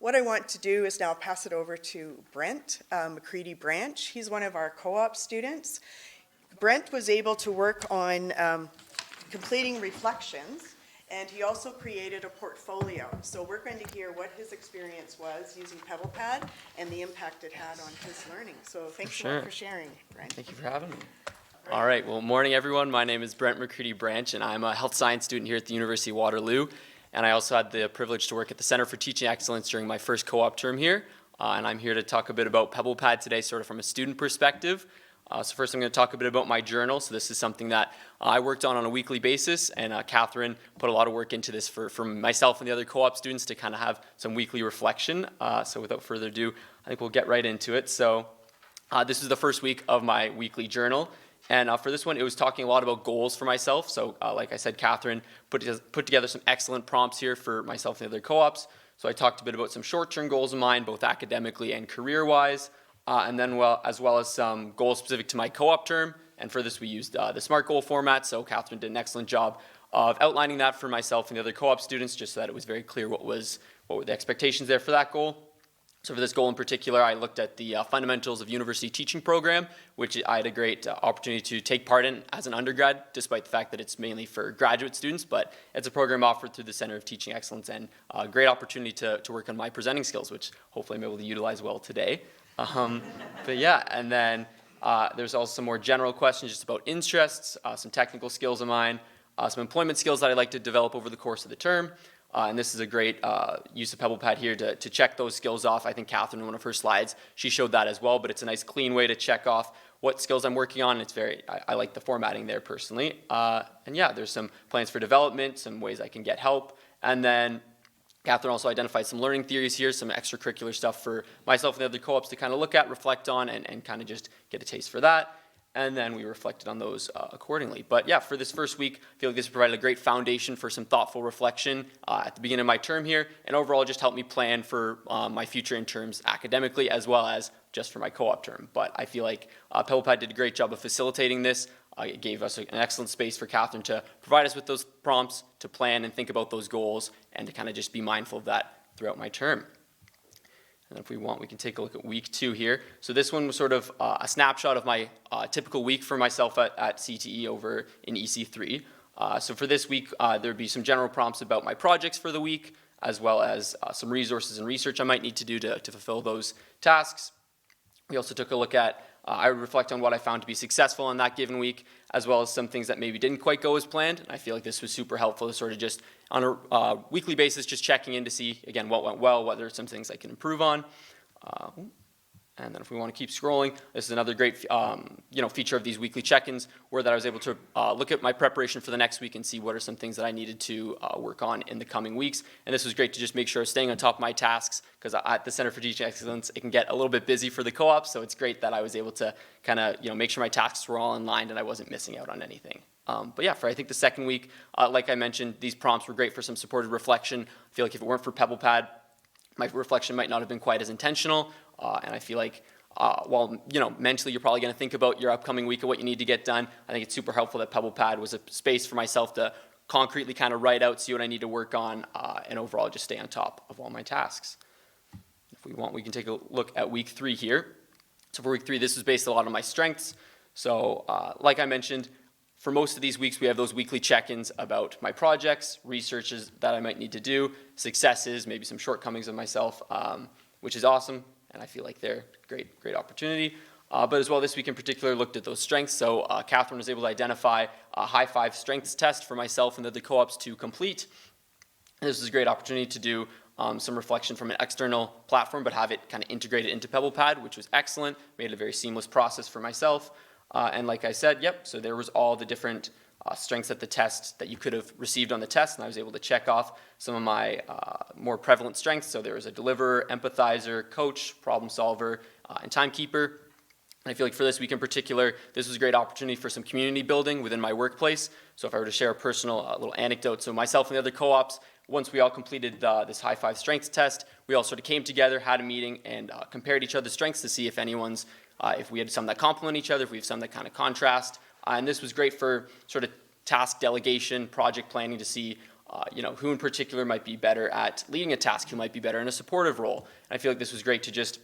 What I want to do is now pass it over to Brent McCready-Branch. He's one of our co-op students. Brent was able to work on completing reflections, and he also created a portfolio. So we're going to hear what his experience was using PebblePad and the impact it had on his learning. So thanks a lot for sharing, Brent. Thank you for having me. All right, well, morning everyone. My name is Brent McCready-Branch, and I'm a health science student here at the University of Waterloo. And I also had the privilege to work at the Center for Teaching Excellence during my first co-op term here. And I'm here to talk a bit about PebblePad today, sort of from a student perspective. So first I'm going to talk a bit about my journal. So this is something that I worked on a weekly basis, and Catherine put a lot of work into this for myself and the other co-op students to kind of have some weekly reflection. So without further ado, I think we'll get right into it. So this is the first week of my weekly journal. And for this one, it was talking a lot about goals for myself. So like I said, Catherine put together some excellent prompts here for myself and the other co-ops. So I talked a bit about some short-term goals of mine, both academically and career-wise, and then as well as some goals specific to my co-op term. And for this, we used the SMART goal format. So Catherine did an excellent job of outlining that for myself and the other co-op students, just so that it was very clear what were the expectations there for that goal. So for this goal in particular, I looked at the fundamentals of university teaching program, which I had a great opportunity to take part in as an undergrad, despite the fact that it's mainly for graduate students, but it's a program offered through the Center of Teaching Excellence, and a great opportunity to work on my presenting skills, which hopefully I'm able to utilize well today. But yeah, and then there's also some more general questions just about interests, some technical skills of mine, some employment skills that I'd like to develop over the course of the term. And this is a great use of PebblePad here to check those skills off. I think Catherine, in one of her slides, she showed that as well, but it's a nice clean way to check off what skills I'm working on. It's I like the formatting there personally. And yeah, there's some plans for development, some ways I can get help. And then Catherine also identified some learning theories here, some extracurricular stuff for myself and the other co-ops to kind of look at, reflect on, and kind of just get a taste for that. And then we reflected on those accordingly. But yeah, for this first week, I feel like this provided a great foundation for some thoughtful reflection at the beginning of my term here, and overall just helped me plan for my future in terms academically as well as just for my co-op term. But I feel like PebblePad did a great job of facilitating this. It gave us an excellent space for Catherine to provide us with those prompts to plan and think about those goals and to kind of just be mindful of that throughout my term. And if we want, we can take a look at week 2 here. So this one was sort of a snapshot of my typical week for myself at CTE over in EC3. So for this week, there would be some general prompts about my projects for the week, as well as some resources and research I might need to do to fulfill those tasks. We also took a look at, I would reflect on what I found to be successful in that given week, as well as some things that maybe didn't quite go as planned. And I feel like this was super helpful to sort of just on a weekly basis, just checking in to see, again, what went well, whether some things I can improve on. And then if we want to keep scrolling, this is another great feature of these weekly check-ins, where that I was able to look at my preparation for the next week and see what are some things that I needed to work on in the coming weeks. And this was great to just make sure I was staying on top of my tasks, because at the Center for Teaching Excellence, it can get a little bit busy for the co-ops, so it's great that I was able to kind of make sure my tasks were all in line and I wasn't missing out on anything. But yeah, for I think the second week, like I mentioned, these prompts were great for some supported reflection. I feel like if it weren't for PebblePad, my reflection might not have been quite as intentional. And I feel like while mentally you're probably going to think about your upcoming week and what you need to get done, I think it's super helpful that PebblePad was a space for myself to concretely kind of write out, see what I need to work on, and overall just stay on top of all my tasks. If we want, we can take a look at week 3 here. So for week 3, this is based a lot on my strengths. So like I mentioned, for most of these weeks, we have those weekly check-ins about my projects, researches that I might need to do, successes, maybe some shortcomings of myself, which is awesome. And I feel like they're great opportunity. But as well, this week in particular, looked at those strengths. So Catherine was able to identify a high 5 strengths test for myself and the co-ops to complete. And this was a great opportunity to do some reflection from an external platform, but have it kind of integrated into PebblePad, which was excellent, made it a very seamless process for myself. And like I said, so there was all the different strengths at the test that you could have received on the test, and I was able to check off some of my more prevalent strengths. So there was a deliverer, empathizer, coach, problem solver, and timekeeper. And I feel like for this week in particular, this was a great opportunity for some community building within my workplace. So if I were to share a personal little anecdote, so myself and the other co-ops, once we all completed this high 5 strengths test, we all sort of came together, had a meeting, and compared each other's strengths to see if anyone's, if we had some that complement each other, if we have some that kind of contrast. And this was great for sort of task delegation, project planning, to see who in particular might be better at leading a task, who might be better in a supportive role. And I feel like this was great to just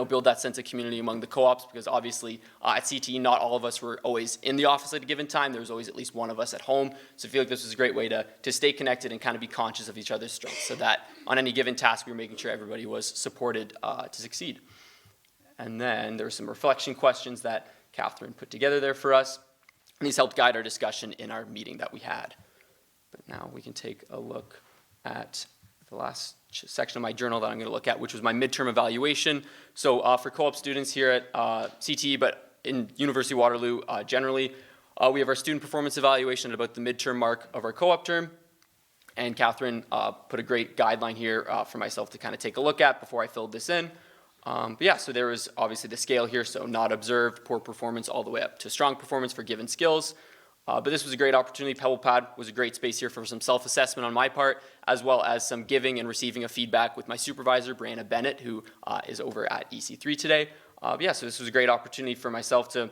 build that sense of community among the co-ops, because obviously at CTE, not all of us were always in the office at a given time. There was always at least one of us at home. So I feel like this was a great way to stay connected and kind of be conscious of each other's strengths, so that on any given task, we were making sure everybody was supported to succeed. And then there were some reflection questions that Catherine put together there for us. And these helped guide our discussion in our meeting that we had. But now we can take a look at the last section of my journal that I'm going to look at, which was my midterm evaluation. So for co-op students here at CTE, but in University of Waterloo generally, we have our student performance evaluation at about the midterm mark of our co-op term. And Catherine put a great guideline here for myself to kind of take a look at before I filled this in. But yeah, so there was obviously the scale here, so not observed, poor performance, all the way up to strong performance for given skills. But this was a great opportunity. PebblePad was a great space here for some self-assessment on my part, as well as some giving and receiving of feedback with my supervisor, Brianna Bennett, who is over at EC3 today. Yeah, so this was a great opportunity for myself to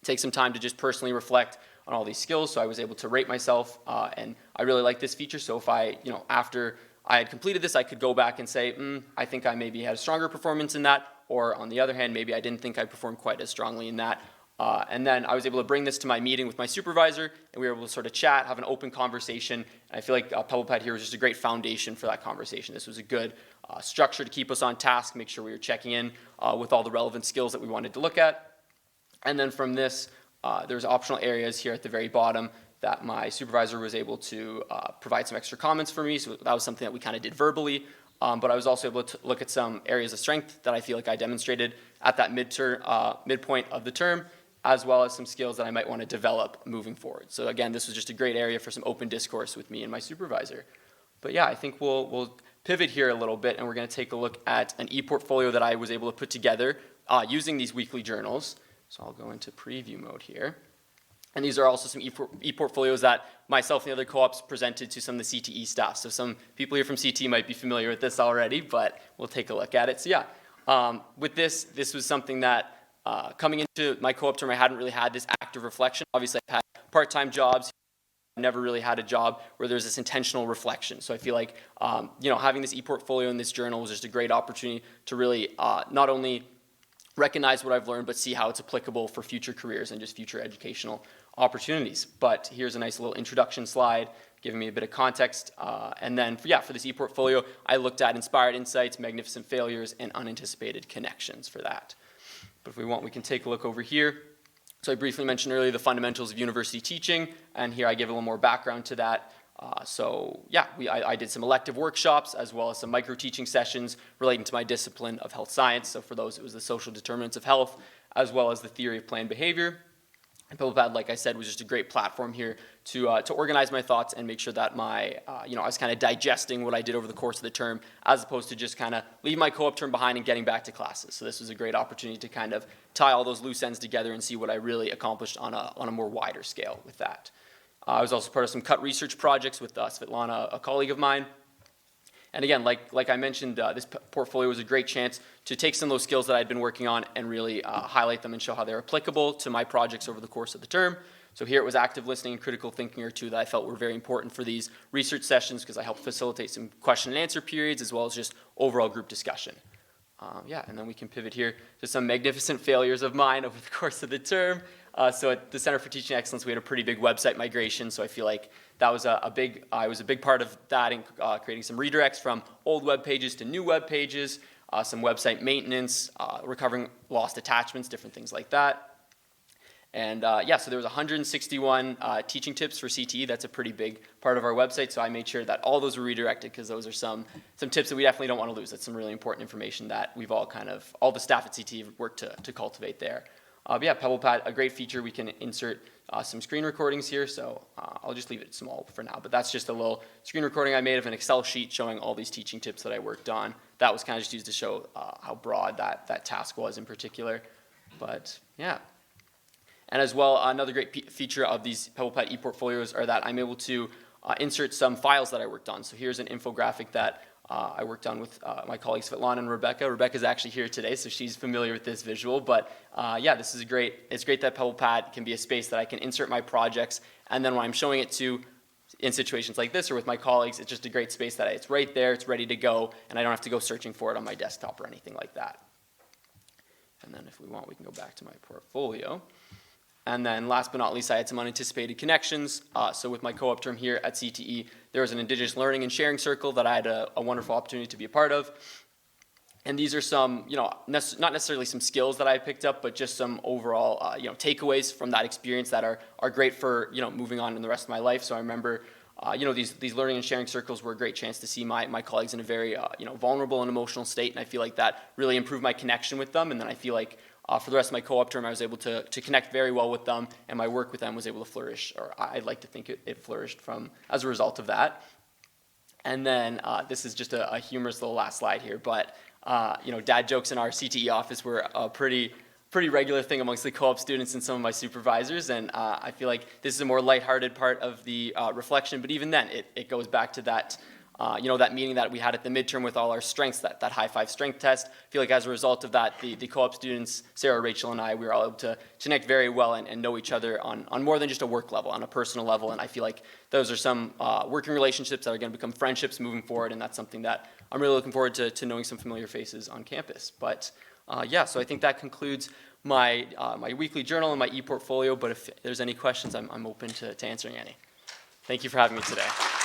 take some time to just personally reflect on all these skills. So I was able to rate myself, and I really like this feature. So if I, after I had completed this, I could go back and say, I think I maybe had a stronger performance in that, or on the other hand, maybe I didn't think I performed quite as strongly in that. And then I was able to bring this to my meeting with my supervisor, and we were able to sort of chat, have an open conversation. And I feel like PebblePad here was just a great foundation for that conversation. This was a good structure to keep us on task, make sure we were checking in with all the relevant skills that we wanted to look at. And then from this, there's optional areas here at the very bottom that my supervisor was able to provide some extra comments for me. So that was something that we kind of did verbally. But I was also able to look at some areas of strength that I feel like I demonstrated at that midpoint of the term, as well as some skills that I might want to develop moving forward. So again, this was just a great area for some open discourse with me and my supervisor. But yeah, I think we'll pivot here a little bit, and we're going to take a look at an ePortfolio that I was able to put together using these weekly journals. So I'll go into preview mode here. And these are also some ePortfolios that myself and the other co-ops presented to some of the CTE staff. So some people here from CTE might be familiar with this already, but we'll take a look at it. So yeah, with this was something that coming into my co-op term, I hadn't really had this active reflection. Obviously, I've had part-time jobs. I've never really had a job where there's this intentional reflection. So I feel like, having this ePortfolio in this journal was just a great opportunity to really not only recognize what I've learned, but see how it's applicable for future careers and just future educational opportunities. But here's a nice little introduction slide giving me a bit of context. And then, for this ePortfolio, I looked at inspired insights, magnificent failures, and unanticipated connections for that. But if we want, we can take a look over here. So I briefly mentioned earlier the fundamentals of university teaching, and here I give a little more background to that. I did some elective workshops as well as some micro-teaching sessions relating to my discipline of health science. So for those, it was the social determinants of health, as well as the theory of planned behavior. And PebblePad, like I said, was just a great platform here to organize my thoughts and make sure that I was kind of digesting what I did over the course of the term, as opposed to just kind of leave my co-op term behind and getting back to classes. So this was a great opportunity to kind of tie all those loose ends together and see what I really accomplished on a more wider scale with that. I was also part of some cut research projects with Svetlana, a colleague of mine. And again, like I mentioned, this portfolio was a great chance to take some of those skills that I'd been working on and really highlight them and show how they're applicable to my projects over the course of the term. So here it was active listening and critical thinking are two that I felt were very important for these research sessions, because I helped facilitate some question and answer periods as well as just overall group discussion. And then we can pivot here to some magnificent failures of mine over the course of the term. So at the Center for Teaching Excellence, we had a pretty big website migration. So I feel like that was I was a big part of that in creating some redirects from old web pages to new web pages, some website maintenance, recovering lost attachments, different things like that. And so there was 161 teaching tips for CTE. That's a pretty big part of our website. So I made sure that all those were redirected, because those are some tips that we definitely don't want to lose. That's some really important information that we've all all the staff at CTE have worked to cultivate there. PebblePad, a great feature. We can insert some screen recordings here. So I'll just leave it small for now. But that's just a little screen recording I made of an Excel sheet showing all these teaching tips that I worked on. That was kind of just used to show how broad that task was in particular. But yeah. And as well, another great feature of these PebblePad ePortfolios are that I'm able to insert some files that I worked on. So here's an infographic that I worked on with my colleagues Svetlana and Rebecca. Rebecca's actually here today, so she's familiar with this visual. But this is great. It's great that PebblePad can be a space that I can insert my projects, and then when I'm showing it to in situations like this or with my colleagues, it's just a great space that it's right there, it's ready to go, and I don't have to go searching for it on my desktop or anything like that. And then if we want, we can go back to my portfolio. And then last but not least, I had some unanticipated connections. So with my co-op term here at CTE, there was an Indigenous Learning and Sharing Circle that I had a wonderful opportunity to be a part of. And these are some, not necessarily some skills that I picked up, but just some overall, takeaways from that experience that are great for, moving on in the rest of my life. So I remember, these learning and sharing circles were a great chance to see my colleagues in a very, vulnerable and emotional state. And I feel like that really improved my connection with them. And then I feel like for the rest of my co-op term, I was able to connect very well with them, and my work with them was able to flourish, or I'd like to think it flourished as a result of that. And then this is just a humorous little last slide here, but dad jokes in our CTE office were a pretty regular thing amongst the co-op students and some of my supervisors, and I feel like this is a more lighthearted part of the reflection, but even then, it goes back to that, that meeting that we had at the midterm with all our strengths, that high five strength test. I feel like as a result of that, the co-op students, Sarah, Rachel, and I, we were all able to connect very well and know each other on more than just a work level, on a personal level, and I feel like those are some working relationships that are going to become friendships moving forward, and that's something that I'm really looking forward to knowing some familiar faces on campus. But so I think that concludes my weekly journal and my ePortfolio, but if there's any questions, I'm open to answering any. Thank you for having me today.